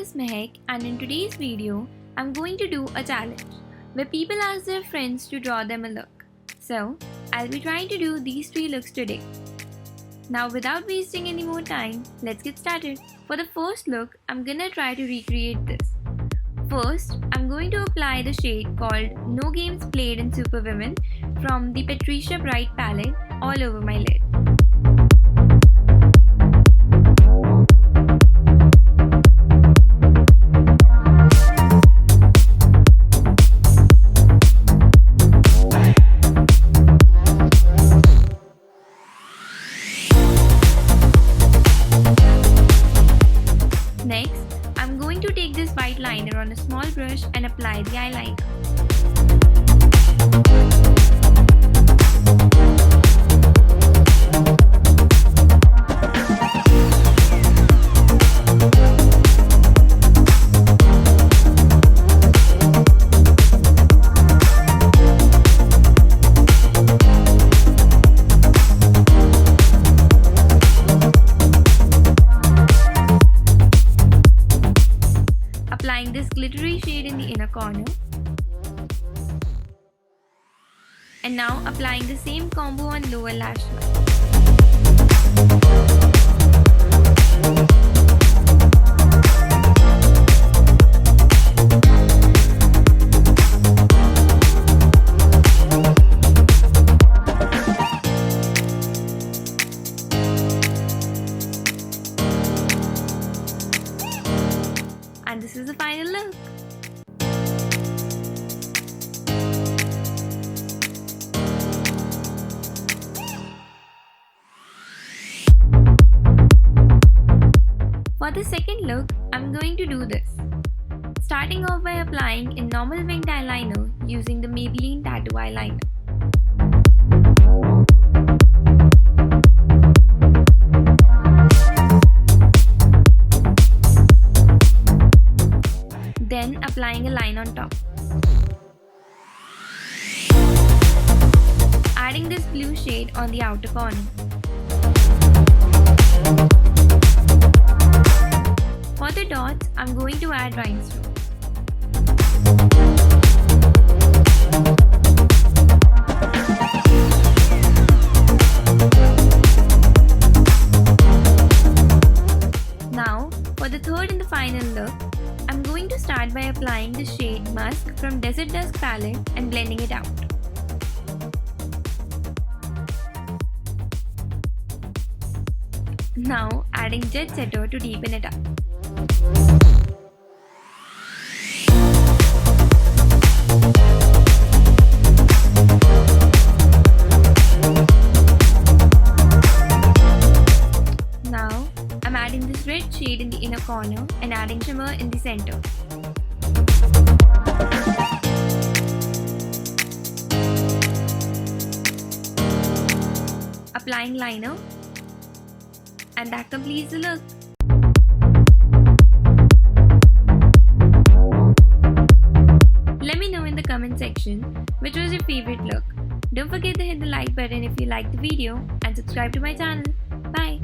is Mehak, and in today's video, I'm going to do a challenge where people ask their friends to draw them a look. So, I'll be trying to do these 3 looks today. Now without wasting any more time, let's get started. For the first look, I'm gonna try to recreate this. First, I'm going to apply the shade called No Games Played in Superwomen from the Patricia Bright palette all over my lid. Next, I'm going to take this white liner on a small brush and apply the eyeliner. Applying this glittery shade in the inner corner. And now applying the same combo on lower lash line. And this is the final look. For the second look, I'm going to do this. Starting off by applying a normal winged eyeliner using the Maybelline Tattoo Eyeliner. Then applying a line on top. Adding this blue shade on the outer corner. For the dots, I'm going to add rhinestones. Now, for the third and the final look, I'm going to start by applying the shade Musk from Desert Dusk palette and blending it out. Now adding Jet Setter to deepen it up. Now I'm adding this red shade in the inner corner and adding shimmer in the center. Applying liner, and that completes the look. Let me know in the comment section which was your favorite look. Don't forget to hit the like button if you liked the video and subscribe to my channel. Bye!